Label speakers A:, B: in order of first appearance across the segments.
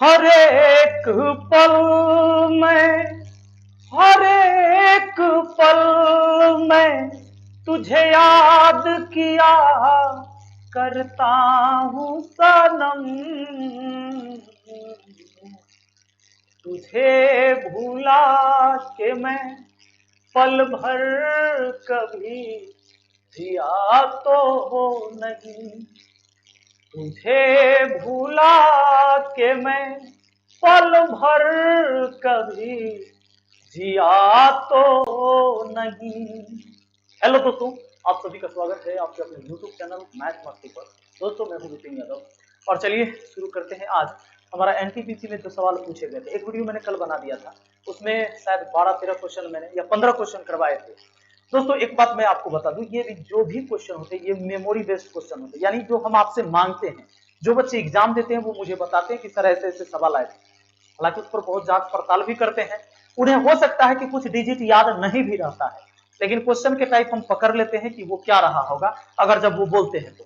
A: हर एक पल में, हर एक पल में तुझे याद किया करता हूँ सनम, तुझे भूला के मैं पल भर कभी जिया तो हो नहीं, तुझे भूला के मैं पल भर कभी जिया तो नहीं। हेलो दोस्तों, आप सभी का स्वागत है आपके अपने YouTube चैनल मैथ मस्ती पर। दोस्तों मैं हूं विपिन यादव और चलिए शुरू करते हैं। आज हमारा एनटीपीसी में जो सवाल पूछे गए थे, एक वीडियो मैंने कल बना दिया था, उसमें शायद 12-13 क्वेश्चन मैंने या 15 क्वेश्चन करवाए थे। दोस्तों एक बात मैं आपको बता दूं, ये जो भी क्वेश्चन होते हैं ये मेमोरी बेस्ड क्वेश्चन होते हैं, यानी जो हम आपसे मांगते हैं, जो बच्चे एग्जाम देते हैं वो मुझे बताते हैं कि सर ऐसे ऐसे सवाल आए थे। हालांकि उस पर बहुत जांच पड़ताल भी करते हैं, उन्हें हो सकता है कि कुछ डिजिट याद नहीं भी रहता है, लेकिन क्वेश्चन के टाइप हम पकड़ लेते हैं कि वो क्या रहा होगा अगर जब वो बोलते हैं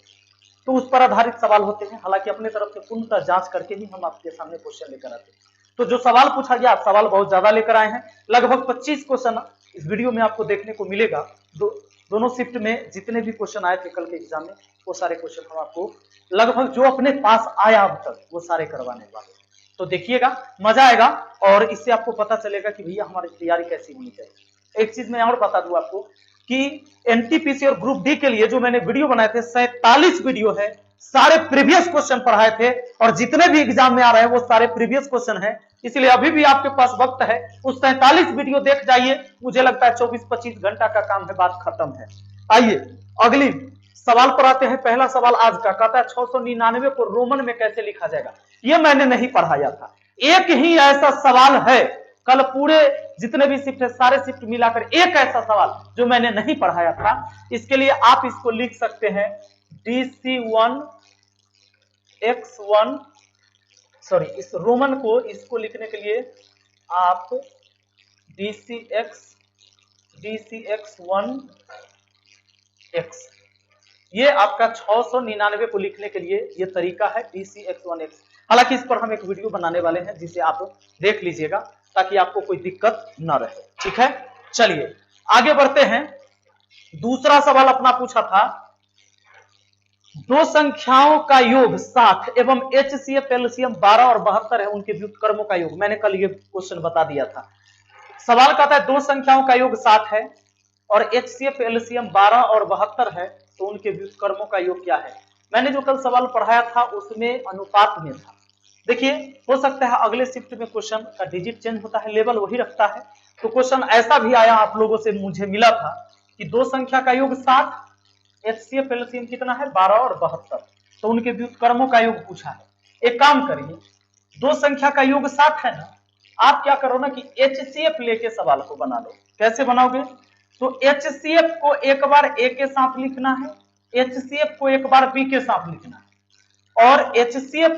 A: तो उस पर आधारित सवाल होते हैं। हालांकि अपने तरफ से पूर्णतः जांच करके ही हम आपके सामने क्वेश्चन लेकर आते हैं। तो जो सवाल पूछा गया, सवाल बहुत ज्यादा लेकर आए हैं, लगभग 25 क्वेश्चन इस वीडियो में आपको देखने को मिलेगा। दोनों शिफ्ट में जितने भी क्वेश्चन आए थे कल के एग्जाम में, वो सारे क्वेश्चन हम आपको लगभग जो अपने पास आया अब तक वो सारे करवाने वाले। तो देखिएगा, मजा आएगा और इससे आपको पता चलेगा कि भैया हमारी तैयारी कैसी होनी चाहिए। एक चीज मैं और बता दूं आपको कि एनटीपीसी और ग्रुप डी के लिए जो मैंने वीडियो बनाए थे, 47 वीडियो है, सारे प्रीवियस क्वेश्चन पढ़ाए थे और जितने भी एग्जाम में आ रहे हैं वो सारे प्रीवियस क्वेश्चन है। इसलिए अभी भी आपके पास वक्त है, उस 47 वीडियो देख जाइए। मुझे लगता है 24-25 घंटा का काम है, बात खत्म है। आइए अगली सवाल पर आते हैं। पहला सवाल आज का कहता है 699 को रोमन में कैसे लिखा जाएगा। ये मैंने नहीं पढ़ाया था, एक ही ऐसा सवाल है, कल पूरे जितने भी शिफ्ट है सारे शिफ्ट मिलाकर एक ऐसा सवाल जो मैंने नहीं पढ़ाया था। इसके लिए आप इसको लिख सकते हैं DC1 X1, सॉरी इस रोमन को इसको लिखने के लिए आप DCX1 X, ये आपका 699 को लिखने के लिए ये तरीका है DCX1X। हालांकि इस पर हम एक वीडियो बनाने वाले हैं जिसे आप देख लीजिएगा ताकि आपको कोई दिक्कत ना रहे, ठीक है। चलिए आगे बढ़ते हैं। दूसरा सवाल अपना पूछा था, दो संख्याओं का योग 60 एवं HCF एलसीएम 12 और 72 है, उनके व्युत्क्रमों का योग। मैंने कल ये क्वेश्चन बता दिया था। सवाल कहता है दो संख्याओं का योग 60 है और HCF एलसीएम 12 और 72 है, तो उनके व्युत्क्रमों का योग क्या है। मैंने जो कल सवाल पढ़ाया था उसमें अनुपात में था। देखिए हो सकता है अगले शिफ्ट में क्वेश्चन का डिजिट चेंज होता है, लेवल वही रखता है। तो क्वेश्चन ऐसा भी आया आप लोगों से, मुझे मिला था कि दो संख्या का योग 60, HCF एलसीएम कितना है 12 और 72, तो उनके व्युत्क्रमों का योग पूछा है। एक काम करिए, दो संख्या का योग 60 है ना, आप क्या करो ना कि HCF लेके सवाल को बना लो। कैसे बनाओगे, तो HCF को एक बार A के साथ लिखना है, HCF को एक बार B के साथ लिखना है। और HCF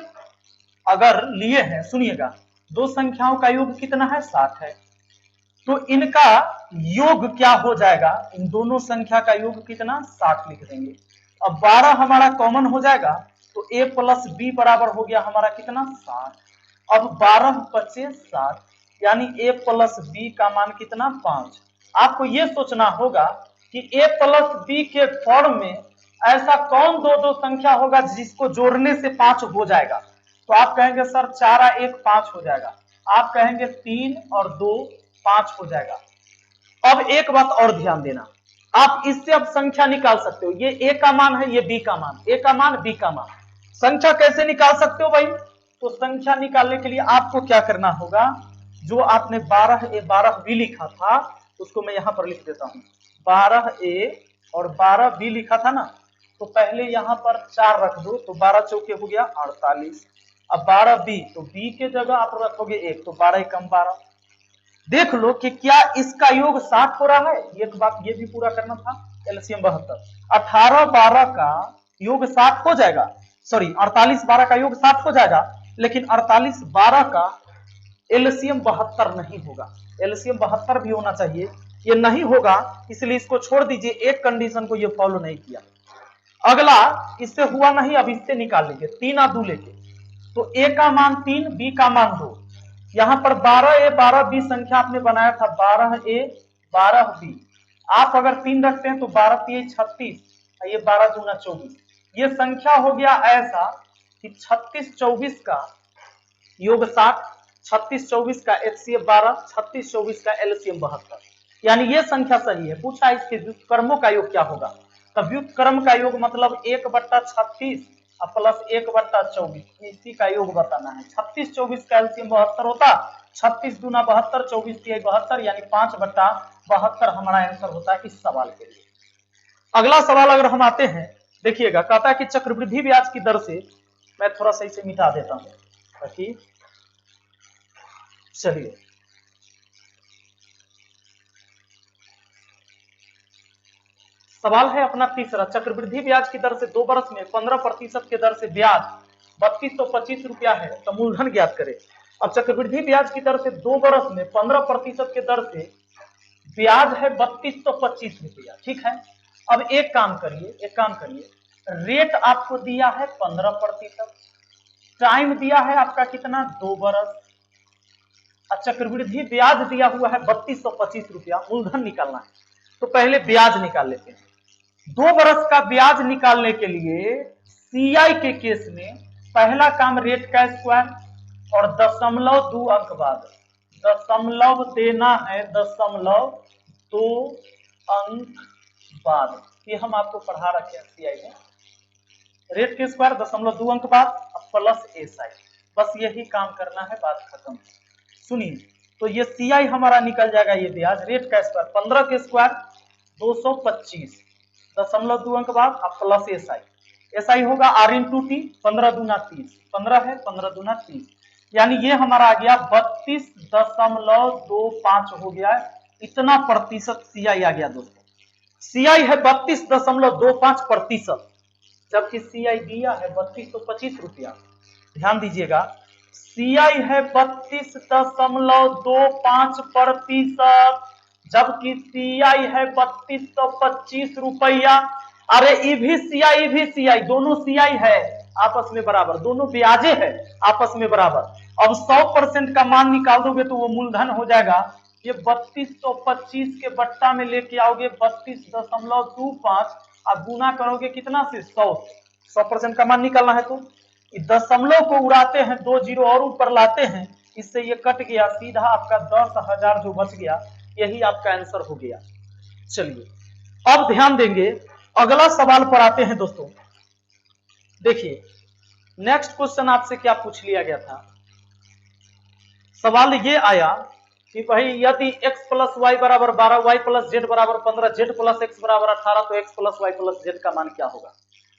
A: अगर लिए हैं, सुनिएगा, दो संख्याओं का योग कितना है 60 है, तो इनका योग क्या हो जाएगा, इन दोनों संख्या का योग कितना 60 लिख देंगे। अब 12 हमारा कॉमन हो जाएगा तो A प्लस B बराबर हो गया हमारा कितना 60। अब 12 बचे 60, यानी A प्लस B का मान कितना 5। आपको यह सोचना होगा कि A प्लस B के फॉर्म में ऐसा कौन दो संख्या होगा जिसको जोड़ने से 5 हो जाएगा। तो आप कहेंगे सर 4 और 1 5 हो जाएगा, आप कहेंगे 3 और 2 5 हो जाएगा। अब एक बात और ध्यान देना, आप इससे अब संख्या निकाल सकते हो। ये A का मान है, ये B का मान, A का मान B का मान। संख्या कैसे निकाल सकते हो भाई, तो संख्या निकालने के लिए आपको क्या करना होगा, जो आपने 12A 12B लिखा था उसको मैं यहां पर लिख देता हूं। 12A और 12B लिखा था ना, तो पहले यहां पर 4 रख दो, तो 12 चौके हो गया 48। अब 12B, तो B के जगह आप रखोगे 1, तो 12 कम 12। देख लो कि क्या इसका योग 60 हो रहा है। एक बात ये भी पूरा करना था, एलसीएम 72, 18-12 का योग 60 हो जाएगा, सॉरी 48-12 का योग 60 हो जाएगा, लेकिन 48-12 का एलसीएम 72 नहीं होगा। एलसीएम 72 भी होना चाहिए, ये नहीं होगा, इसलिए इसको छोड़ दीजिए। एक कंडीशन को ये फॉलो नहीं किया। अगला इससे हुआ नहीं, अब इससे निकाल लीजिए 3 और 2 लेके। तो ए का मान 3, बी का मान 2। यहां पर 12A 12B संख्या आपने बनाया था 12A 12B। आप अगर 3 रखते हैं तो 12 3 36, ये 12 दूना 24। ये संख्या हो गया ऐसा कि 36 24 का योग 60, 36 24 का HCF 12, 36 24 का LCM 72। यानी ये संख्या सही है। पूछा इसके व्युत्क्रमों का योग क्या होगा, तो व्युत्क्रम का योग मतलब 1/36 प्लस 1/24, इसी का योग बताना है। 36 24 का एलसीएम 72 होता, 36 दूना 72, 24 तिहाई 72, यानी 5/72 हमारा आंसर होता है इस सवाल के लिए। अगला सवाल अगर हम आते हैं, देखिएगा, कहता है कि चक्रवृद्धि ब्याज की दर से, मैं थोड़ा सा इसे मिटा देता हूं ताकि, चलिए सवाल है अपना तीसरा, चक्रवृद्धि ब्याज की दर से 2 वर्ष में 15% के दर से ब्याज 3225 रुपया है, तो मूलधन ज्ञात करें। अब चक्रवृद्धि ब्याज की दर से 2 वर्ष में 15% के दर से ब्याज है 3225 रुपया, ठीक है। अब एक काम करिए, रेट आपको दिया है 15%, टाइम दिया है आपका कितना, 2 वर्ष, चक्रवृद्धि ब्याज दिया हुआ है 3225 रुपया, मूलधन निकालना है। तो पहले ब्याज निकाल लेते हैं। 2 वर्ष का ब्याज निकालने के लिए सीआई के केस में पहला काम रेट का स्क्वायर और 0.2 अंक बाद, दशमलव देना है 0.2 अंक बाद, ये हम आपको पढ़ा रखे हैं सीआई में। रेट के स्क्वायर 0.2 अंक बाद प्लस एसआई, बस यही काम करना है, बात खत्म। सुनिए, तो ये सीआई हमारा निकल जाएगा, ये ब्याज रेट का स्क्वायर 15 के स्क्वायर 225, 0.2 अंक बाद प्लस एसआई, एसआई होगा आर इंटू टी, 15 दूना 30, 15 है 15 दूना 30, यानी ये हमारा आ गया 32.25 हो गया है, इतना प्रतिशत सीआई आ गया दोस्तों। सीआई है 32.25%, जबकि सीआई दिया है 3225 रुपया। ध्यान दीजिएगा, सीआई है 32.25%, जबकि सीआई है 3225 रुपया। अरे ई भी सीआई दोनों सीआई है आपस में बराबर, दोनों ब्याजे है आपस में बराबर। अब 100% का मान निकाल दोगे तो वो मूलधन हो जाएगा। ये 3225 के बट्टा में लेके आओगे 32.25 और गुना करोगे कितना से, 100% का मान निकालना है। तो दशमलव को उड़ाते हैं, 2 जीरो और ऊपर लाते हैं, इससे ये कट गया, सीधा आपका 10,000 जो बच गया, यही आपका आंसर हो गया। चलिए अब ध्यान देंगे, अगला सवाल पर आते हैं दोस्तों। देखिए नेक्स्ट क्वेश्चन आपसे क्या पूछ लिया गया था, सवाल ये आया कि भाई यदि x प्लस वाई बराबर 12, y प्लस जेड बराबर 15, z प्लस x बराबर 18, तो x plus y plus z का मान क्या होगा।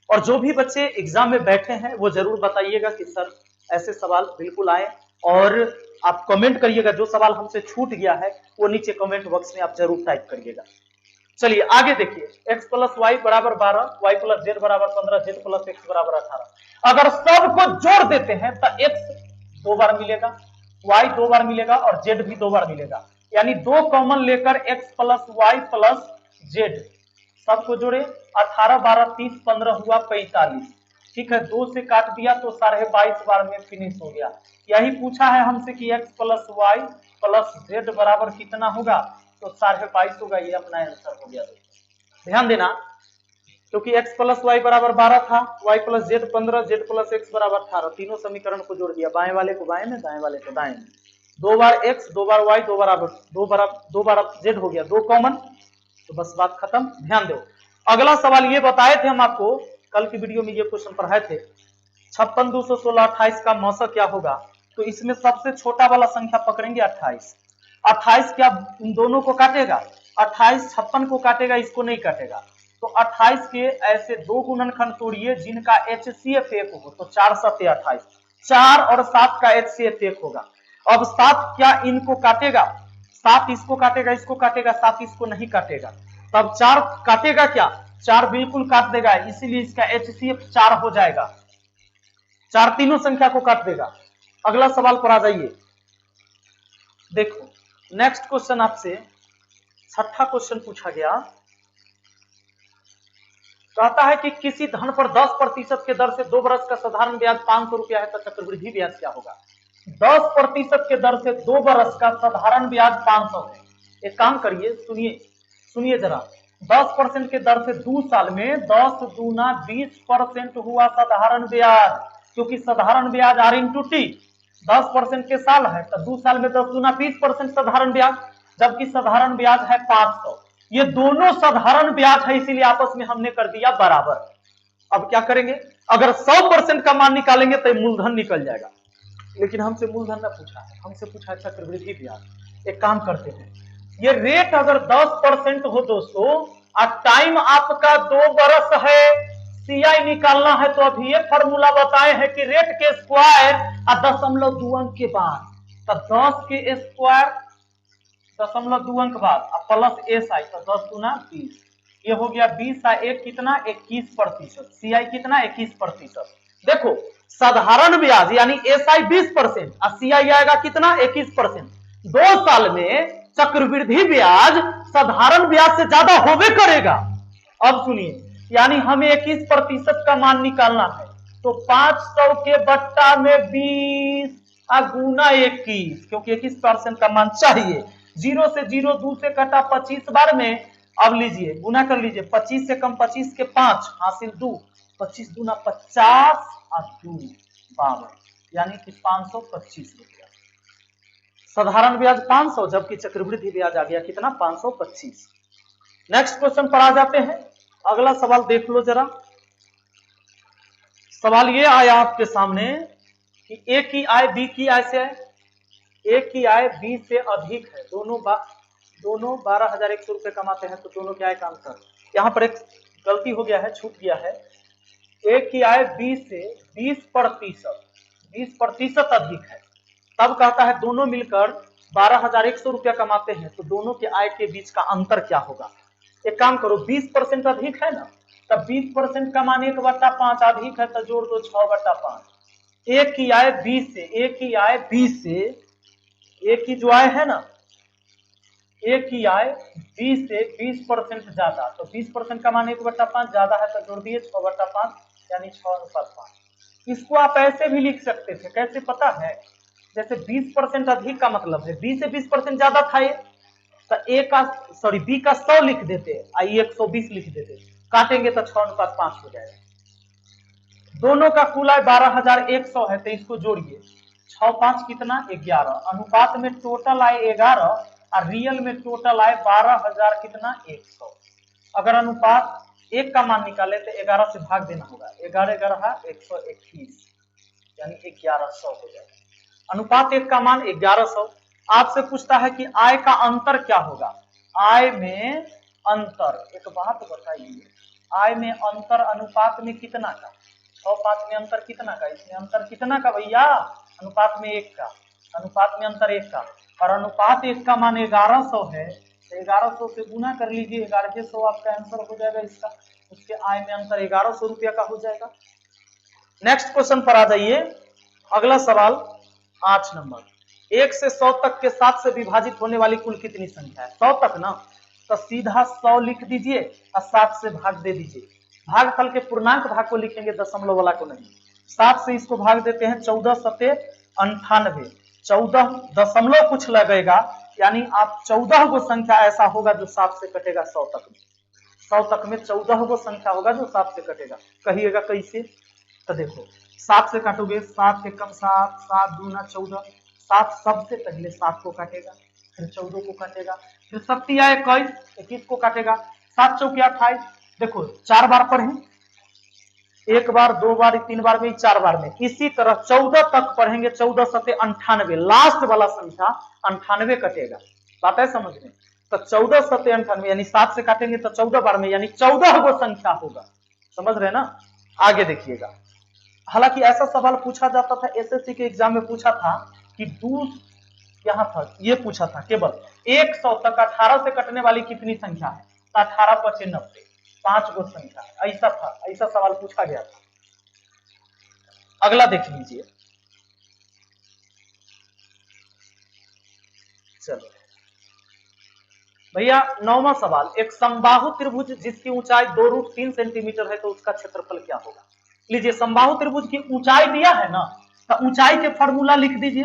A: और जो भी बच्चे एग्जाम में बैठे हैं वो जरूर बताइएगा कि सर ऐसे सवाल बिल्कुल आए, और आप कमेंट करिएगा, जो सवाल हमसे छूट गया है वो नीचे कमेंट बॉक्स में आप जरूर टाइप करिएगा। चलिए आगे देखिए, x प्लस वाई बराबर 12, y प्लस जेड बराबर 15, z प्लस x बराबर 18। अगर सबको जोड़ देते हैं तो x 2 बार मिलेगा, y 2 बार मिलेगा और z भी 2 बार मिलेगा, यानी 2 कॉमन लेकर x plus y plus z, सबको जोड़े 18 12 30 15 हुआ 45, ठीक है। 2 से काट दिया तो 22.5 बार में फिनिश हो गया। यही पूछा है हमसे कि x plus y plus z बराबर कितना होगा, तो 22.5 होगा, ये अपना आंसर हो गया। ध्यान देना, क्योंकि x प्लस वाई बराबर 12 था, y plus Z 15, Z plus x बराबर 18, तीनों समीकरण को जोड़ दिया, बाएं वाले को बाएं में, दाएं वाले को दाएं में, 2 बार x 2 बार y 2 बार जेड हो गया, 2 कॉमन, तो बस बात खत्म। ध्यान दो, अगला सवाल ये बताए थे हम आपको, कल की वीडियो में ये क्वेश्चन पढ़ाए थे, 56 216 28 का मौसा क्या होगा। तो इसमें सबसे छोटा वाला संख्या पकड़ेंगे 28। 28 क्या इन दोनों को काटेगा, 28 56 को काटेगा, इसको नहीं काटेगा। तो 28 के ऐसे 2 गुणनखंड तोड़िए जिनका HCF 1 हो, तो 4 7 28, 4 और 7 का HCF 1 होगा। अब 7 क्या इनको काटेगा, 7 इसको काटेगा, इसको काटेगा, 7 इसको नहीं काटेगा, तब 4 काटेगा क्या, 4 बिल्कुल काट देगा, इसीलिए इसका HCF 4 हो जाएगा, 4 तीनों संख्या को काट देगा। अगला सवाल पर आ जाइए, देखो नेक्स्ट क्वेश्चन आपसे छठा क्वेश्चन पूछा गया, कहता है कि किसी धन पर 10% के दर से 2 बरस का साधारण ब्याज 500 रुपया है तो चक्रवृद्धि ब्याज क्या होगा। 10% के दर से 2 बरस का साधारण ब्याज 500 है। एक काम करिए, सुनिए सुनिए जरा, 10% के दर से 2 साल में 10 दूना 20% हुआ साधारण ब्याज, क्योंकि साधारण ब्याज आर इंटू टी, 10% के साल है तो 2 साल में 10 दूना 20% साधारण ब्याज, जबकि साधारण ब्याज है 500। ये दोनों साधारण ब्याज है, इसीलिए आपस में हमने कर दिया बराबर। अब क्या करेंगे, अगर 100% का मान निकालेंगे तो मूलधन निकल जाएगा, लेकिन हमसे मूलधन न पूछा है, हमसे पूछा है चक्रवृद्धि ब्याज। एक काम करते हैं, ये रेट अगर 10% हो दोस्तों और टाइम आपका 2 बरस है, सीआई निकालना है, तो अभी ये फॉर्मूला बताए हैं कि रेट के स्क्वायर और 0.2 अंक के बाद, तो 10 के स्क्वायर 0.2 अंक बाद प्लस एस आई तो 10 गुना 20, ये हो गया 20 और 1 कितना 21%, सीआई कितना 21%। देखो साधारण ब्याज यानी एसआई 20% और सीआई आएगा कितना 21%। 2 साल में चक्रवृद्धि ब्याज साधारण ब्याज से ज्यादा होवे करेगा। अब सुनिए, यानी हमें 21% का मान निकालना है, तो 500 के बट्टा में 20 गुना 21, क्योंकि 21% का मान चाहिए। 0 से 0 2 से कटा 25 बार में, अब लीजिए गुना कर लीजिए, 25 से कम 25 के 5 हासिल 2, 25 दूना 50 और 2 52, यानी कि 525 रुपया। साधारण ब्याज 500, जबकि चक्रवृद्धि ब्याज आ गया कितना 525। नेक्स्ट क्वेश्चन पर आ जाते हैं। अगला सवाल देख लो जरा। सवाल ये आया आपके सामने कि ए की आय बी की आय से है, ए की आय बी से अधिक है, दोनों 12,100 रुपए कमाते हैं, तो दोनों क्या है काम कर। यहां पर एक गलती हो गया है, छूट गया है। ए की आय बी से 20% अधिक है, तब कहता है दोनों मिलकर 12,100 रुपया कमाते हैं, तो दोनों के आय के बीच का अंतर क्या होगा। एक काम करो, 20% अधिक है ना, तब 20% का मान 1/5 अधिक है, तो जोड़ दो 6/5। ए की आय बी से, ए की आय बी से, ए की जो आय है ना, ए की आय बी से 20% ज्यादा, तो 20% का मान 1/5 ज्यादा है, तो जोड़ दिए 6/5, यानी 6:5। इसको आप ऐसे भी लिख सकते थे, कैसे पता है, जैसे 20% अधिक का मतलब है बी से 20% ज्यादा था ये, तो ए का सॉरी बी का 100 लिख देते, आई 120 लिख देते, काटेंगे तो 6:5 हो जाएगा। दोनों का कुल आय 12,100 है, तो इसको जोड़िए, 6×5 कितना 11, अनुपात में टोटल आय 11 और रियल में टोटल आय 12,000 कितना 100। अगर अनुपात 1 का मान निकाले तो 11 से भाग देना होगा, 11×11 121, यानी 1100 हो जाएगा। अनुपात 1 का मान 1100। आपसे पूछता है कि आय का अंतर क्या होगा। आय में अंतर, एक बात बताइए, आय में अंतर अनुपात में कितना का, 6×5 में अंतर कितना का, इसमें अंतर कितना का भैया, अनुपात में 1 का, अनुपात में अंतर 1 का, और अनुपात 1 का मान 1100 है, तो 1100 से गुना कर लीजिए, 1100 आपका आंसर हो जाएगा इसका, उसके आय में अंतर 1100 रुपया का हो जाएगा। नेक्स्ट क्वेश्चन पर आ जाइए। अगला सवाल 8 नंबर, 1 से 100 तक के 7 से विभाजित होने वाली कुल कितनी संख्या है। 100 तक ना, तो सीधा 100 लिख दीजिए और 7 से भाग दे दीजिए। भागफल के पूर्णांक भाग को लिखेंगे, दशमलव वाला को नहीं। 7 से इसको भाग देते हैं, 14 सते 98, 14 दशमलव कुछ लगेगा, यानी आप 14 गो संख्या ऐसा होगा जो 7 से कटेगा 100 तक में। 100 तक में 14 गो संख्या होगा जो 7 से कटेगा। कहिएगा कैसे, तो देखो 7 से काटोगे, 7 एकम 7, 7 दूना 14, 7 सबसे पहले 7 को काटेगा, फिर 14 को काटेगा, फिर 7 आए 21, 21 को काटेगा, 7 चौके 28। देखो 4 बार पढ़े, 1 बार 2 बार 3 बार में 4 बार में, इसी तरह 14 तक पढ़ेंगे, 14 सते 98, लास्ट वाला संख्या 98 कटेगा। बात है समझ में, तो 14 सते 98 यानी 7 से काटेंगे तो 14 बार में, यानी 14 गो संख्या होगा। समझ रहे ना। आगे देखिएगा, हालांकि ऐसा सवाल पूछा जाता था, एसएससी के एग्जाम में पूछा था कि यहां था, ये पूछा था केवल 100 तक 18 से कटने वाली कितनी संख्या है, 18 × 90, 5 गो संख्या, ऐसा था, ऐसा सवाल पूछा गया था। अगला देख लीजिए, चलो भैया 9वां सवाल, एक समबाहु त्रिभुज जिसकी ऊंचाई 2√3 सेंटीमीटर है तो उसका क्षेत्रफल क्या होगा। लीजिए समबाहु त्रिभुज की ऊंचाई दिया है ना, तो ऊंचाई के फॉर्मूला लिख दीजिए,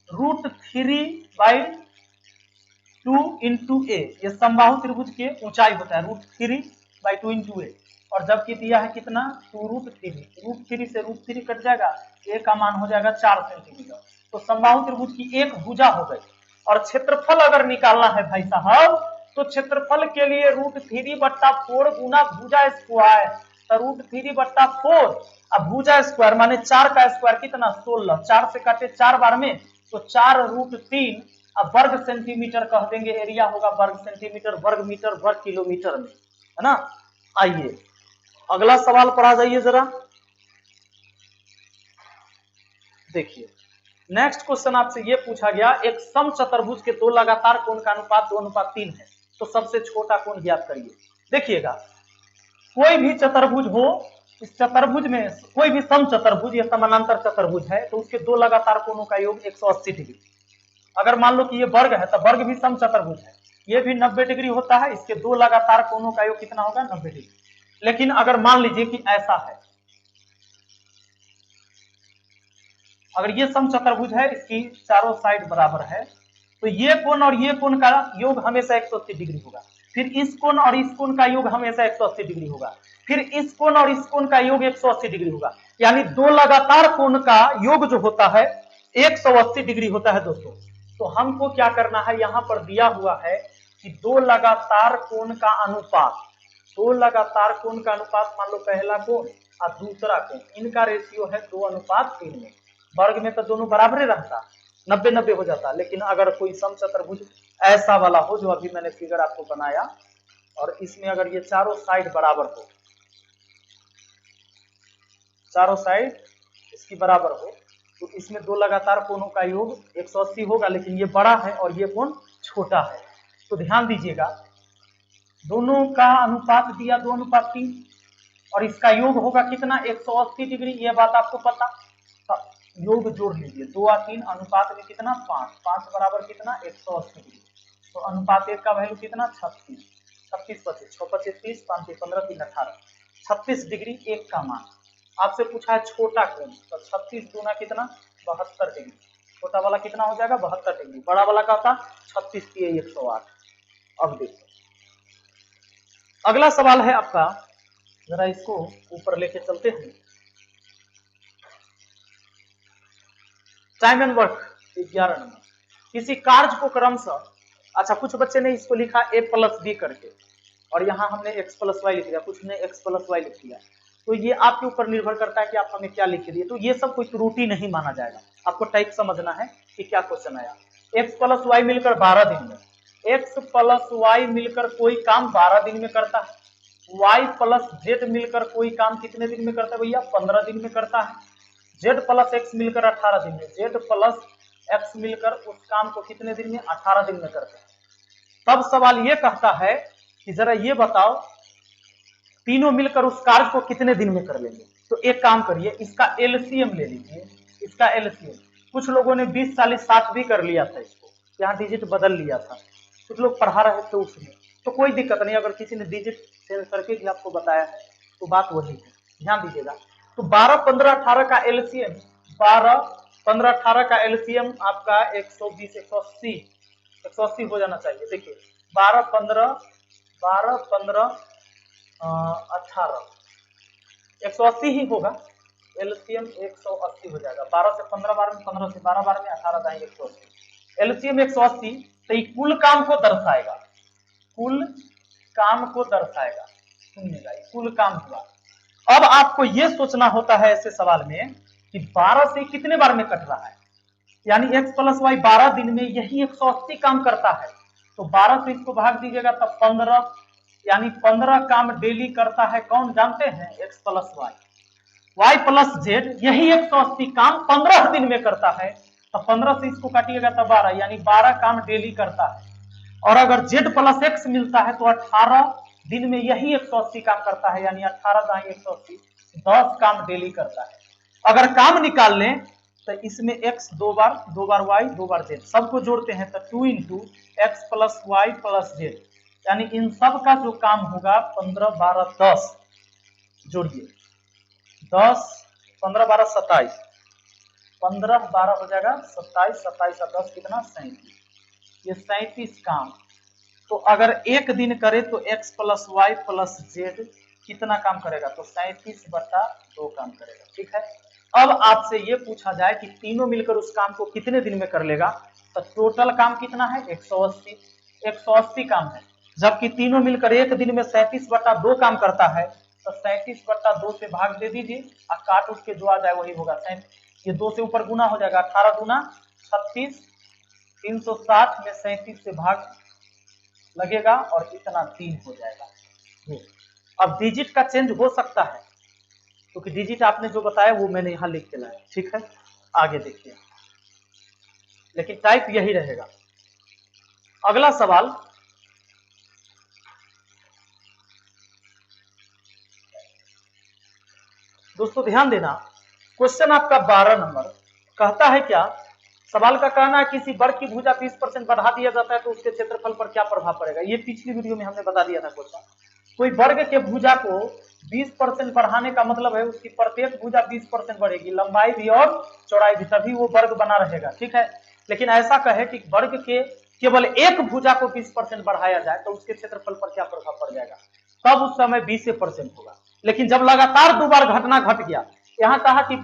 A: √3/2 इंटू ए, ये समबाहु त्रिभुज की ऊंचाई होता है √3/2 इंटू ए। और जबकि दिया है कितना 2√3, √3 से √3 कट जाएगा, ए का मान हो जाएगा 4 सेंटीमीटर। तो समबाहु त्रिभुज की एक भुजा हो गई। और क्षेत्रफल अगर निकालना है भाई साहब, तो क्षेत्रफल के लिए √3/4 गुना भुजा स्क्वायर, तो √3/4 अब भुजा स्क्वायर माने 4 का स्क्वायर कितना 16, 4 से काटे 4 बार में, तो 4√3, अब वर्ग सेंटीमीटर कह देंगे, एरिया होगा वर्ग सेंटीमीटर, वर्ग मीटर, वर्ग किलोमीटर में, है ना। आइए अगला सवाल पर आ जाइए जरा, देखिए नेक्स्ट क्वेश्चन आपसे ये पूछा गया, एक सम चतुर्भुज के दो लगातार कोण का अनुपात 2:3 है, तो सबसे छोटा कोण ज्ञात करिए। देखिएगा कोई भी चतुर्भुज हो, इस चतुर्भुज में कोई भी सम चतुर्भुज या समानांतर चतुर्भुज है तो उसके दो लगातार कोणों का योग 180 डिग्री। अगर मान लो कि ये वर्ग है तो वर्ग भी सम चतुर्भुज है, ये भी 90 डिग्री होता है, इसके दो लगातार कोणों का योग कितना होगा 90 डिग्री। लेकिन अगर मान लीजिए कि ऐसा है, अगर ये सम चतुर्भुज है, इसकी चारों साइड बराबर है, तो ये कोण और ये कोण का योग हमेशा 180 डिग्री होगा, फिर इस कोण और इस कोण का योग हमेशा 180 डिग्री होगा, फिर इस कोण और इस कोण का योग 180 डिग्री होगा। यानी दो लगातार कोण का योग जो होता है 180 डिग्री होता है दोस्तों। तो हमको क्या करना है, यहां पर दिया हुआ है कि दो लगातार कोण का अनुपात, दो लगातार कोण का अनुपात, मान लो पहला कोण और दूसरा कोण, इनका रेशियो है 2:3 में। वर्ग में तो दोनों बराबर ही रहता, 90-90 हो जाता। लेकिन अगर कोई सम चतुर्भुज ऐसा वाला हो जो अभी मैंने फिगर आपको बनाया, और इसमें अगर ये चारों साइड बराबर हो, चारों साइड इसकी बराबर हो, तो इसमें दो लगातार कोणों का योग 180 होगा, लेकिन ये बड़ा है और ये कोण छोटा है। तो ध्यान दीजिएगा, दोनों का अनुपात दिया 2:3 और इसका योग होगा कितना 180 डिग्री, ये बात आपको पता। योग जोड़ लीजिए, 2 और 3 अनुपात में कितना 5, 5 बराबर कितना 180 डिग्री। तो अनुपात 1 का वैल्यू कितना 36, 36 25 6 25 30 5 15 3 18, 36 डिग्री एक का मान। आपसे पूछा है छोटा कोण, तो 36 दूना कितना 72 डिग्री, छोटा वाला कितना हो जाएगा 72 डिग्री, बड़ा वाला का था 36 की 108। अब देखो अगला सवाल है आपका, जरा इसको ऊपर लेके चलते हैं। टाइम एंड वर्क 11 नंबर, किसी कार्य को क्रमशः, अच्छा कुछ बच्चे ने इसको लिखा a+b करके, और यहाँ हमने x+y लिख दिया, कुछ ने x+y लिख दिया। तो ये आपके ऊपर निर्भर करता है कि आप हमें क्या लिख दिए। तो ये सब कोई त्रुटि नहीं माना जाएगा, आपको टाइप समझना है कि क्या क्वेश्चन आया। x+y मिलकर 12 दिन में, x+y मिलकर कोई काम 12 दिन में करता है, y+z मिलकर कोई काम कितने दिन में करता है भैया 15 दिन में करता है, z+x मिलकर 18 दिन में, z+x मिलकर उस काम को कितने दिन में 18 दिन में करते हैं। तब सवाल ये कहता है कि जरा ये बताओ तीनों मिलकर उस कार्य को कितने दिन में कर लेंगे। तो एक काम करिए, इसका एलसीएम ले लीजिए, इसका एलसीएम। कुछ लोगों ने 20 40 60 भी कर लिया था, इसको यहाँ डिजिट बदल लिया था, कुछ लोग पढ़ा रहे थे उसमें, तो कोई दिक्कत नहीं, अगर किसी ने डिजिट चेंज करके भी आपको बताया है तो बात वही है, ध्यान दीजिएगा। तो 12 15 18 का एलसीएम, 12 15 18 का एलसीएम आपका 120 180 हो जाना चाहिए। देखिए 12 15 18 180 ही होगा, एलसीएम 180 हो जाएगा। 12 से 15 बार में, 15 से 12 बार में, 18 जाएंगे 180, एलसीएम 180। तो ये कुल काम को दर्शाएगा, कुल काम को दर्शाएगा, सुनिएगा कुल काम हुआ। अब आपको यह सोचना होता है ऐसे सवाल में कि 12 से कितने बार में कट रहा है, यानी x+y 12 दिन में यही 180 काम करता है, तो 12 से इसको भाग दीजिएगा तब 15, यानी 15 काम डेली करता है कौन जानते हैं x+y, y+z यही 180 काम 15 दिन में करता है, तो 15 से इसको काटिएगा तब 12, यानी 12 काम डेली करता है। और अगर z+x मिलता है तो 18 दिन में यही 180 काम करता है, यानी 18 दाएं 180, 10 काम डेली करता है। अगर काम निकाल लें तो इसमें x 2 बार y 2 बार z, सबको जोड़ते हैं तो 2 × x + y + z, यानी इन सब का जो काम होगा 15 12 10 जोड़िए 10 15 12 27 15 12 हो जाएगा 27 27 और 10 कितना 37 ये 37 काम। तो अगर एक दिन करे तो x plus y plus z कितना काम करेगा तो 37/2 काम करेगा। ठीक है, अब आपसे ये पूछा जाए कि तीनों मिलकर उस काम को कितने दिन में कर लेगा तो टोटल काम कितना है 180 काम है, जबकि तीनों मिलकर एक दिन में 37/2 काम करता है तो 37/2 से भाग दे दीजिए और काट उसके जो आ जाए वही होगा। ये 2 से ऊपर गुना हो जाएगा 18 दूना 36 360 में 37 से भाग लगेगा और इतना 3 हो जाएगा। अब डिजिट का चेंज हो सकता है क्योंकि डिजिट आपने जो बताया वो मैंने यहां लिख के लाया। ठीक है, आगे देखिए, लेकिन टाइप यही रहेगा। अगला सवाल, दोस्तों ध्यान देना, क्वेश्चन आपका 12 नंबर कहता है क्या, सवाल का कहना है किसी वर्ग की भुजा 20% बढ़ा दिया जाता है तो उसके क्षेत्रफल पर क्या प्रभाव पड़ेगा। ये पिछली वीडियो में हमने बता दिया था क्वेश्चन। कोई वर्ग के भुजा को 20% बढ़ाने का मतलब है उसकी प्रत्येक भुजा 20% बढ़ेगी, लंबाई भी और चौड़ाई भी, तभी वो वर्ग बना रहेगा। ठीक है, लेकिन ऐसा कहे कि वर्ग के केवल एक भुजा को 20% बढ़ाया जाए तो उसके क्षेत्रफल पर क्या प्रभाव पड़ जाएगा, तब उस समय 20% होगा। लेकिन जब लगातार 2 बार घटना घट गया, यहाँ कहा कि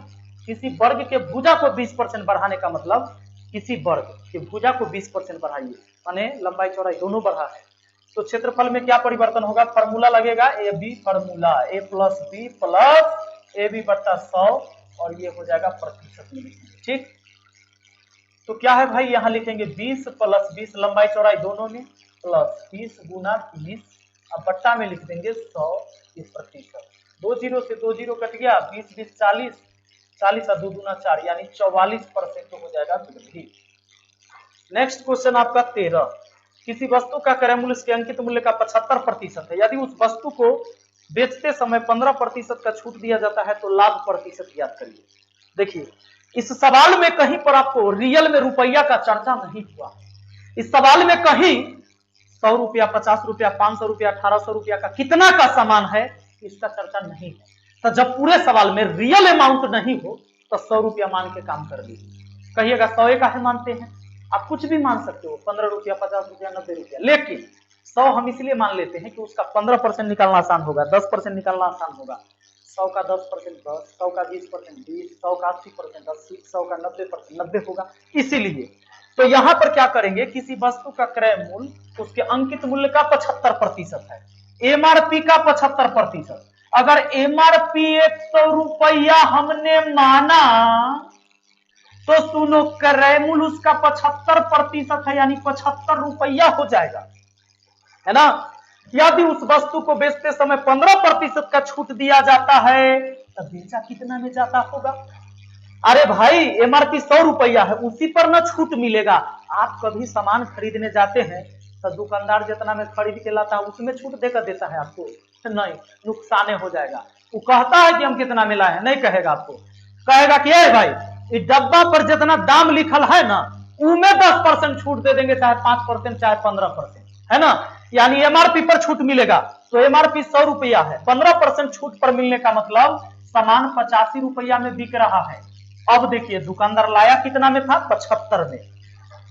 A: किसी वर्ग के भुजा को 20% बढ़ाने का मतलब किसी वर्ग के भुजा को 20% बढ़ाइए, माने लंबाई चौड़ाई दोनों बढ़ा है, तो क्षेत्रफल में क्या परिवर्तन होगा, फॉर्मूला लगेगा A B formula, A plus B plus A B बट्टा 100 और ये हो जाएगा प्रतिशत में लिखेंगे। ठीक, तो क्या है भाई, यहाँ लिखेंगे 20 प्लस 20 लंबाई चौड़ाई दोनों में प्लस 20 गुना 20, अब बट्टा में लिख देंगे 100 इस प्रतिशत। 2 जीरो से 2 जीरो कट गया, 20 20 40 40 और 2 दूना 4 यानी 44% हो जाएगा वृद्धि। नेक्स्ट क्वेश्चन आपका 13, किसी वस्तु का क्रय मूल्य उसके अंकित मूल्य का 75% है, यदि उस वस्तु को बेचते समय 15% का छूट दिया जाता है तो लाभ प्रतिशत ज्ञात करिए। देखिए, इस सवाल में कहीं पर आपको रियल में रुपया का चर्चा नहीं हुआ। इस सवाल में कहीं 100 रुपया 50 रुपया 500 रुपया 1800 रुपया का कितना का सामान है इसका चर्चा नहीं है। तो जब पूरे सवाल में रियल अमाउंट नहीं हो तो 100 रुपया मान के काम कर दीजिए। कहिएगा 100 का है मानते हैं, आप कुछ भी मान सकते हो, 15 रुपया 50 रुपया 90 रुपया, लेकिन 100 हम इसलिए मान लेते हैं कि उसका 15% निकालना आसान होगा, 10% निकालना आसान होगा। 100 का 10% 10, 100 का 20% 20, 100 का 80% 80, 100 का 90% 90 होगा। इसीलिए तो यहाँ पर क्या करेंगे, किसी वस्तु का क्रय मूल्य उसके अंकित मूल्य का 75% है, एमआरपी का 75%। अगर एमआरपी 100 रुपया हमने माना तो सुनो क्रय मूल्य उसका 75% है, यानी 75 रुपया हो जाएगा, है ना। यदि उस वस्तु को बेचते समय 15% का छूट दिया जाता है तो बेचा कितना में जाता होगा। अरे भाई एमआरपी 100 रुपया है, उसी पर ना छूट मिलेगा। आप कभी सामान खरीदने जाते हैं तो दुकानदार जितना में खरीद के लाता है उसमें छूट देकर देता है आपको, नहीं, नुकसान हो जाएगा। वो कहता है कि हम कितना मिला है, नहीं कहेगा आपको, कहेगा कि ए भाई इस डब्बा पर जितना दाम लिखल है ना उनमें 10% छूट दे देंगे, चाहे 5% चाहे 15%, है ना। यानी एमआरपी पर छूट मिलेगा, तो एमआरपी 100 रुपया है, 15% छूट पर मिलने का मतलब सामान 85 रुपया में बिक रहा है। अब देखिए दुकानदार लाया कितना में था, 75 में,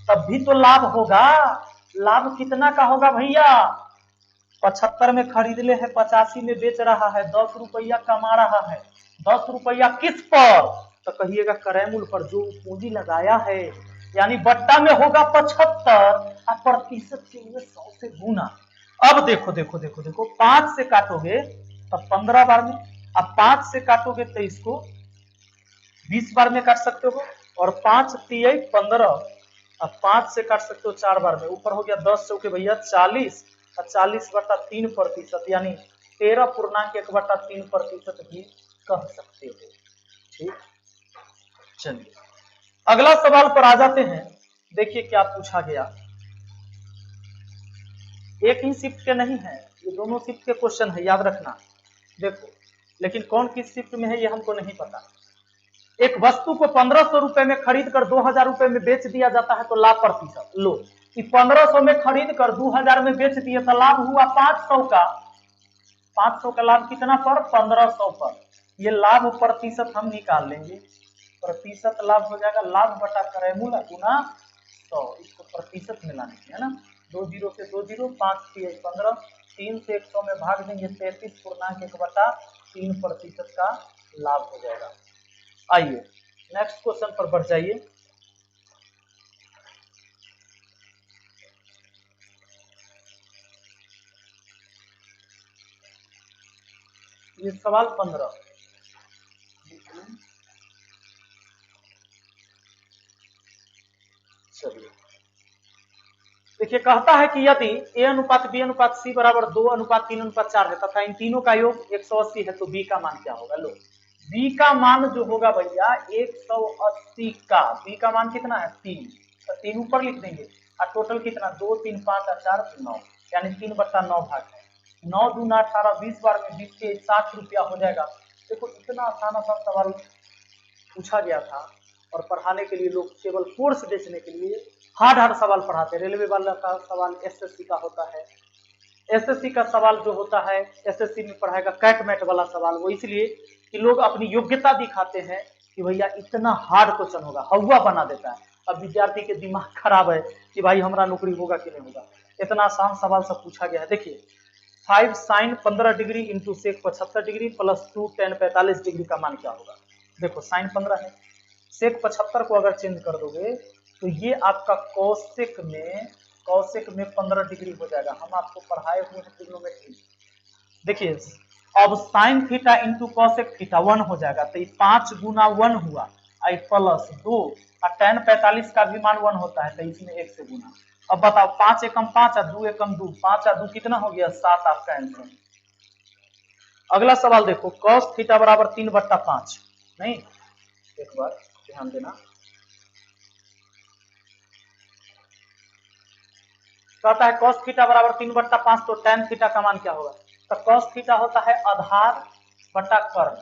A: तब भी तो लाभ होगा। लाभ कितना का होगा भैया, 75 में खरीद ले है, 85 में बेच रहा है, 10 रुपया कमा रहा है। 10 रुपया किस पर, तो कहिएगा क्रय मूल्य पर, जो पूंजी लगाया है, यानी बट्टा में होगा 75 और प्रतिशत से 100 से गुना। अब देखो देखो देखो देखो, 5 से काटोगे तब 15 बार में, अब 5 से काटोगे तो इसको 20 बार में काट सकते हो, और 5 3 15, अब 5 से काट सकते हो 4 बार में, ऊपर हो गया 10 से भैया 40 और 40/3%, यानी 13.1/3% भी कह सकते हो। ठीक, चलिए अगला सवाल पर आ जाते हैं। देखिए क्या पूछा गया, एक ही शिफ्ट के नहीं है, ये दोनों शिफ्ट के क्वेश्चन है, याद रखना। देखो, लेकिन कौन किस शिफ्ट में है ये हमको नहीं पता। एक वस्तु को 1500 रुपए में खरीद कर 2000 रुपए में बेच दिया जाता है तो लाभ प्रतिशत लो, कि 1500 में खरीद कर 2000 में बेच दिए तो लाभ हुआ 500 का। 500 का लाभ कितना पर? 1500 पर। ये लाभ प्रतिशत हम निकाल लेंगे, प्रतिशत लाभ हो जाएगा लाभ बटा क्रयमूल्य गुना 100, इसको प्रतिशत में लाने है ना। 2 जीरो से 2 जीरो, 5 3 15, 3 से 100 में भाग देंगे 33.1/3% का लाभ हो जाएगा। आइए नेक्स्ट क्वेश्चन पर बढ़ जाइए। ये सवाल 15। चलिए देखिए, कहता है कि यदि a अनुपात b अनुपात c बराबर 2 अनुपात 3 अनुपात 4 है तथा इन तीनों का योग 180 है तो b का मान क्या होगा। लो b का मान जो होगा भैया 180 का, b का मान कितना है 3, तो 3 ऊपर लिख देंगे और टोटल कितना 2 3 5 और 4 9, यानी 3/9 भाग है। 9 दूना 18, 20 बार में 20 के 60 रुपया हो जाएगा। देखो इतना आसान सवाल पूछा गया था और पढ़ाने के लिए लोग केवल कोर्स बेचने के लिए हार्ड सवाल पढ़ाते हैं। रेलवे वाला का सवाल एसएससी का होता है, एसएससी का सवाल जो होता है एसएससी में पढ़ाएगा कैट मैट वाला सवाल, वो इसलिए कि लोग अपनी योग्यता दिखाते हैं कि भैया इतना हार्ड क्वेश्चन होगा, हवा बना देता है। अब विद्यार्थी के दिमाग खराब है कि भाई हमारा नौकरी होगा कि नहीं होगा। इतना आसान सवाल सब पूछा गया है। देखिए 5 sin 15 degree into sec 75 degree plus 2 tan 45 degree का मान क्या होगा। देखो साइन 15 है, सेक 75 को अगर चेंज कर दोगे तो ये आपका कौशिक में 15 डिग्री हो जाएगा। हम आपको पढ़ाए हुए हैं ट्रिग्नोमेट्री। देखिए अब sine theta into Kaushik theta 1 हो जाएगा, तो ये 5 गुना 1 हुआ आई प्लस 2 और tan 45 का भी मान 1 होता है तो इसमें 1 से गुना। अब बताओ 5 एकम 5 और 2 एकम 2, 5 और 2 कितना हो गया 7 आपका आंसर। अगला सवाल देखो कॉस थीटा बराबर 3/5, नहीं एक बार ध्यान देना, कहता है cos थीटा बराबर 3/5 तो tan थीटा का मान क्या होगा। तो cos थीटा होता है आधार बटा कर्ण,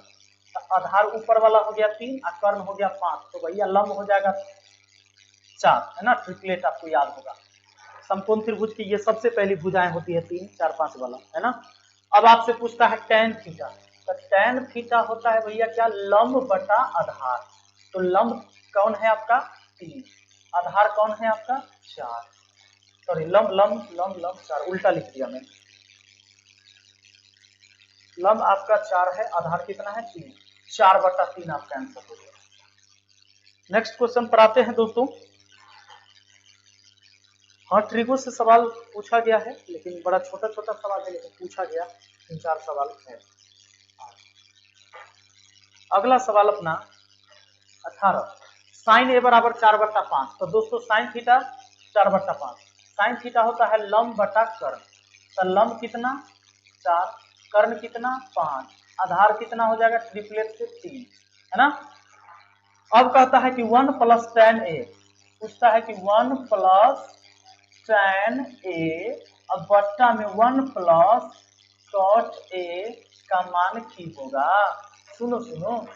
A: तो आधार ऊपर वाला हो गया 3 और कर्ण हो गया 5, तो भैया लंब हो जाएगा 4, है ना। ट्रिपलेट आपको याद होगा, समकोण त्रिभुज की ये सबसे पहली भुजाएं होती है 3 4 5 वाला, है ना। अब आपसे पूछता है tan थीटा, तो tan थीटा होता है भैया क्या लंब बटा आधार, तो लंब कौन है आपका 3, आधार कौन है आपका 4, सॉरी लंब लंब लंब लंब 4 उल्टा लिख दिया मैंने, लंब आपका 4 है, आधार कितना है 3, 4/3 आपका आंसर हो गया। नेक्स्ट क्वेश्चन पर आते हैं दोस्तों। हाँ ट्रिगो से सवाल पूछा गया है लेकिन बड़ा छोटा छोटा सवाल है, लेकिन पूछा गया 3-4 सवाल है। अगला सवाल अपना 18, साइन ए बराबर 4/5, तो दोस्तों साइन थीटा 4/5, साइन थीटा होता है लंब बटा कर्ण, तो लंब कितना 4, कर्ण कितना 5, आधार कितना हो जाएगा ट्रिपलेट से 3, है ना। अब कहता है कि 1 प्लस tan a, पूछता है कि 1 प्लस tan a अब बट्टा में 1 प्लस cot a का मान की होगा। सुनो सुनो,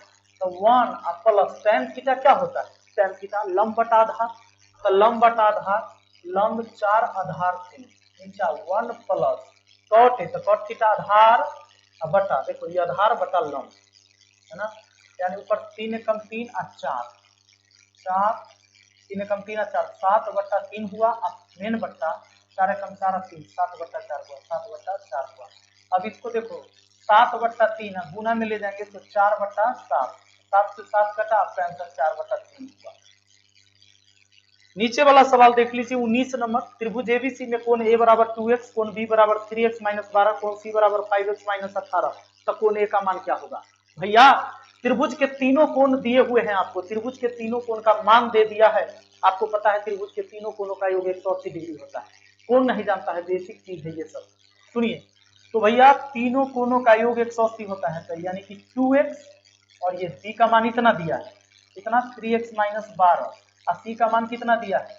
A: तो 1 प्लस tan थीटा क्या होता है, tan थीटा लंब बटा आधार, तो लंब बटा आधार, लंब 4 आधार 3, नीचा 1 प्लस cot है, तो cot थीटा आधार बटा, देखो ये आधार बटा लंब, है ना, यानी ऊपर 3 एकम 3 और 4, 3 एकम 3 और 4, 7/3 हुआ, अब मेन बट्टा 4 एकम 4 और 3, 7/4 हुआ, 7/4 हुआ। अब इसको देखो 7/3 गुना में ले जाएंगे तो 4/7, 7 से 7 कटा, आपका आंसर 4/3 हुआ। नीचे वाला सवाल देख लीजिए 19 नंबर, त्रिभुज एबीसी में कोण ए बराबर 2x, कोण बी बराबर 3x माइनस 12, कोण सी बराबर 5x माइनस 18, तो कोण ए का मान क्या होगा। भैया त्रिभुज के तीनों कोण दिए हुए हैं आपको, त्रिभुज के तीनों कोण का मान दे दिया है, आपको पता है त्रिभुज के तीनों कोणों का योग 180 डिग्री होता है, कौन नहीं जानता है, बेसिक चीज है ये सब। सुनिए तो भैया तीनों कोणों का योग 180 होता है, तो यानी कि 2x और ये b का मान इतना दिया है, इतना 3x माइनस 12, और c का मान कितना दिया है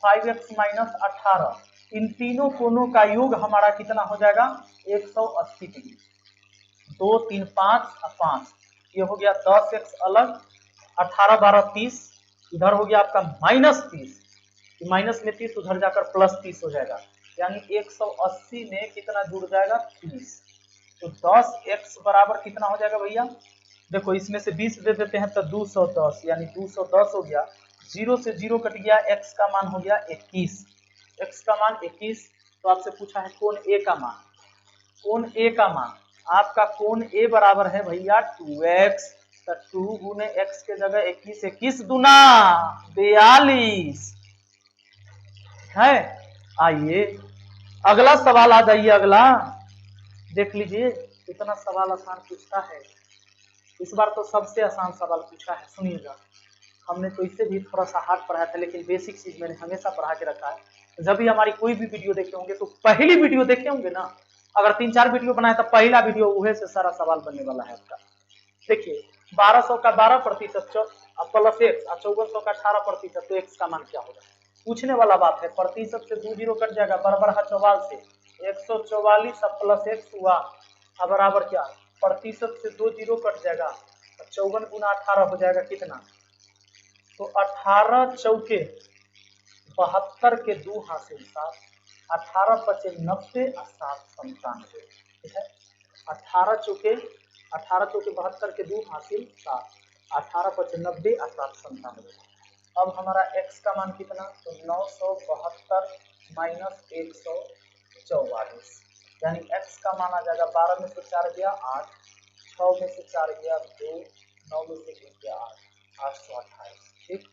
A: 5x माइनस 18, इन तीनों कोणों का योग हमारा कितना हो जाएगा 180 डिग्री। 2 3 5 और 5, ये हो गया 10x अलग, 18 12 30, इधर हो गया आपका -30, माइनस में 30 उधर जाकर प्लस 30 हो जाएगा, यानी 180 में कितना जुड़ जाएगा 30। तो 10x बराबर कितना हो जाएगा भैया, देखो इसमें से 20 दे देते हैं तो 210, यानी 210 हो गया। 0 से 0 कट गया, x का मान हो गया 21, x का मान 21। तो आपसे पूछा है कोण A का मान, कोण A का मान आपका कोण A बराबर है भैया 2x, तो 2 गुने x के जगह 21, 21 दूना 42 है। आइए अगला सवाल आ जाइए, अगला देख लीजिए कितना सवाल आसान पूछता है। इस बार तो सबसे आसान सवाल पूछा है, सुनिएगा। हमने तो इससे भी थोड़ा सा हार्ड पढ़ाया था, लेकिन बेसिक चीज मैंने हमेशा पढ़ा के रखा है। जब भी हमारी कोई भी वीडियो देखे होंगे तो पहली वीडियो देखे होंगे ना, अगर 3-4 वीडियो बनाए तो पहला वीडियो वह से सारा सवाल बनने वाला है आपका। देखिए 1200 का 12% प्लस x, 5400 का 18%, तो x का मान क्या होगा, पूछने वाला बात है। प्रतिशत से 2 जीरो कट जाएगा, बराबर है 44 से 144 प्लस x हुआ, बराबर क्या, प्रतिशत से 2 जीरो कट जाएगा, 54 गुना 18 हो जाएगा कितना, तो 18 चौके 72 के 2 हासिल 7, 18 पचे 90 और 7 97, ठीक है। 18 चौके 72 के 2 हासिल 7, 18 पचे 90 और 7 97। अब हमारा x का मान कितना, तो 972 माइनस 144, यानी x का मान आ जाएगा 12 में से 4 गया 8, 6 में से 4 गया 2, 9 में से 1 गया 8, 828। ठीक,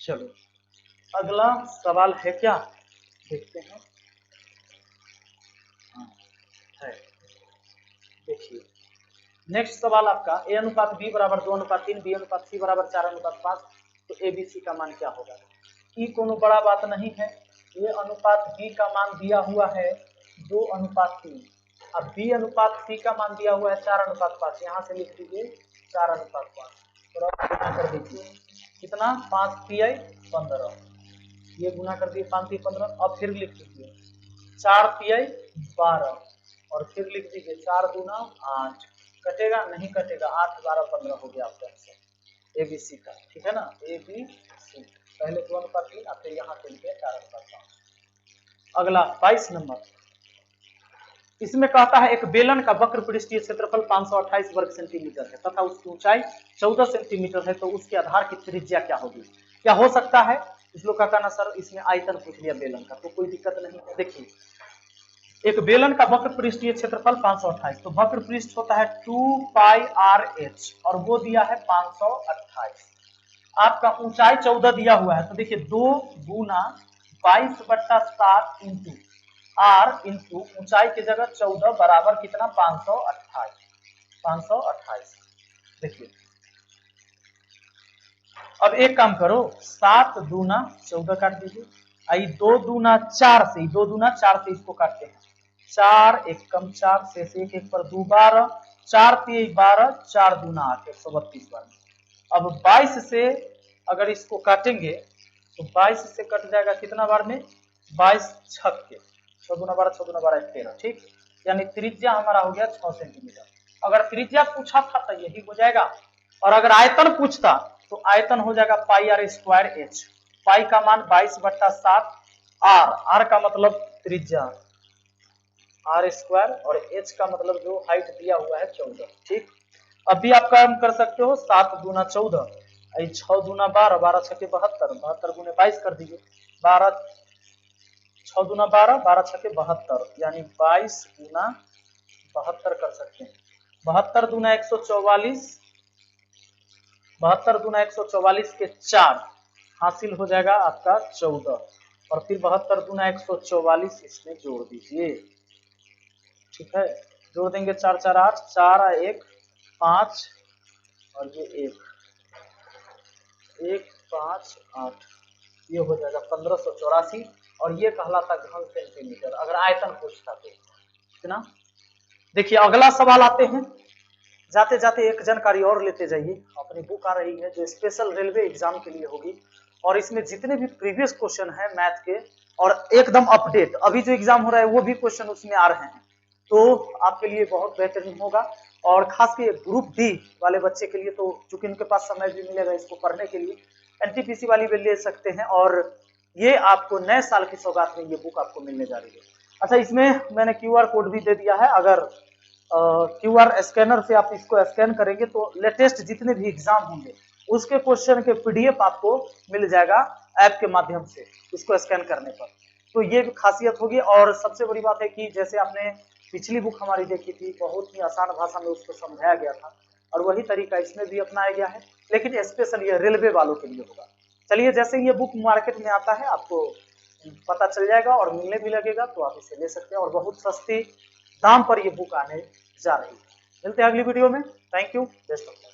A: चलो अगला सवाल है क्या, देखते हैं। है, देखिए नेक्स्ट सवाल आपका a अनुपात b बराबर 2:3, b अनुपात c बराबर 4:5, तो a b c का मान क्या होगा। ये कोनो बड़ा बात नहीं है, a अनुपात b का मान दिया हुआ है 2:3, अब b अनुपात c का मान दिया हुआ है 4:5, यहाँ से लिख दीजिए 4:5, और गुना कर दीजिए कितना 5 pi 15, ये गुना कर दिए 5 pi 15, अब फिर लिख दीजिए 4 pi 12, और फिर लिख दीजिए 4 दूना 8, कटेगा नहीं कटेगा, 8 12 15 हो गया आपका आंसर एबीसी का, ठीक है ना, एबीसी। पहले 2:3 और फिर यहाँ से लिखे 4:5। अगला 22 नंबर, इसमें कहता है एक बेलन का वक्र पृष्ठीय क्षेत्रफल 528 वर्ग सेंटीमीटर है तथा उसकी ऊंचाई 14 सेंटीमीटर है, तो उसके आधार की त्रिज्या क्या होगी। क्या हो सकता है, इस लोग का कहना सर इसमें आयतन पूछ लिया बेलन का, तो कोई दिक्कत नहीं है। देखिए एक बेलन का वक्र पृष्ठीय क्षेत्रफल 528, तो वक्र पृष्ठ होता है 2πr(h) और वो दिया है 528, आपका ऊंचाई 14 दिया हुआ है, तो देखिए 2 गुना 22/7 इंटू r इंटू ऊंचाई की जगह 14 बराबर कितना 528। देखिए अब एक काम करो, 7 दूना 14 काट दीजिए, आई 2 दूना 4 से, 2 दूना 4 से इसको काटते हैं, 4 1 कम 4 से 1 1 पर 2 12, 4 3 12, 4 दूना 8, 132 बार। अब 22 से अगर इसको काटेंगे तो 22 से कट जाएगा कितना बार में, 22 छक्के 6 दूना 12, 6 दूना 12 13, ठीक, यानी त्रिज्या हमारा हो गया 6 सेंटीमीटर। अगर त्रिज्या पूछा था तो यही हो जाएगा, और अगर आयतन पूछता तो आयतन हो जाएगा πr²h, पाई का मान 22/7, r का मतलब त्रिज्या r², और h का मतलब जो हाइट दिया हुआ है 14, ठीक। अब भी आप काम कर सकते हो, 7 दूना 14, 6 दूना 12, 12 छके 72, 72 गुने 22 कर दीजिए, 12 6 दूना 12, 12 छके 72, यानी 22 गुना 72 कर सकते हैं, 72 दूना 144, 72 दूना 144 के 4 हासिल हो जाएगा आपका 14, और फिर 72 दूना 144 इसमें जोड़ दीजिए, ठीक है, जोड़ देंगे 4 4 8, 4 1 5, और ये 1 1 5 8, ये हो जाएगा 1584, और ये कहलाता घन सेंटीमीटर अगर आयतन पूछता तो कितना। देखिए अगला सवाल आते हैं, जाते जाते एक जानकारी और लेते जाइए, अपनी बुक आ रही है जो स्पेशल रेलवे एग्जाम के लिए होगी, और इसमें जितने भी प्रीवियस क्वेश्चन है मैथ के और एकदम अपडेट, अभी जो एग्जाम हो रहा है वो भी क्वेश्चन उसमें आ रहे हैं, तो आपके लिए बहुत बेहतरीन होगा, और खास के ग्रुप डी वाले बच्चे के लिए तो चूंकि उनके पास समय भी मिलेगा इसको पढ़ने के लिए, एनटीपीसी वाली भी ले सकते हैं, और ये आपको नए साल की सौगात में ये बुक आपको मिलने जा रही है। अच्छा, इसमें मैंने क्यूआर कोड भी दे दिया है। अगर क्यूआर स्कैनर से आप इसको स्कैन करेंगे तो लेटेस्ट जितने भी एग्जाम होंगे उसके क्वेश्चन के पीडीएफ आपको मिल जाएगा ऐप के माध्यम से, इसको स्कैन करने पर। तो ये खासियत होगी। और सबसे बड़ी बात है कि जैसे आपने पिछली बुक हमारी देखी थी, बहुत ही आसान भाषा में उसको समझाया गया था, और वही तरीका इसमें भी अपनाया गया है, लेकिन स्पेशल ये रेलवे वालों के लिए होगा। चलिए, जैसे ही ये बुक मार्केट में आता है आपको पता चल जाएगा और मिलने भी लगेगा, तो आप इसे ले सकते हैं और बहुत सस्ती दाम पर ये बुक आने जा रही है। मिलते हैं अगली वीडियो में। Thank you, best of luck.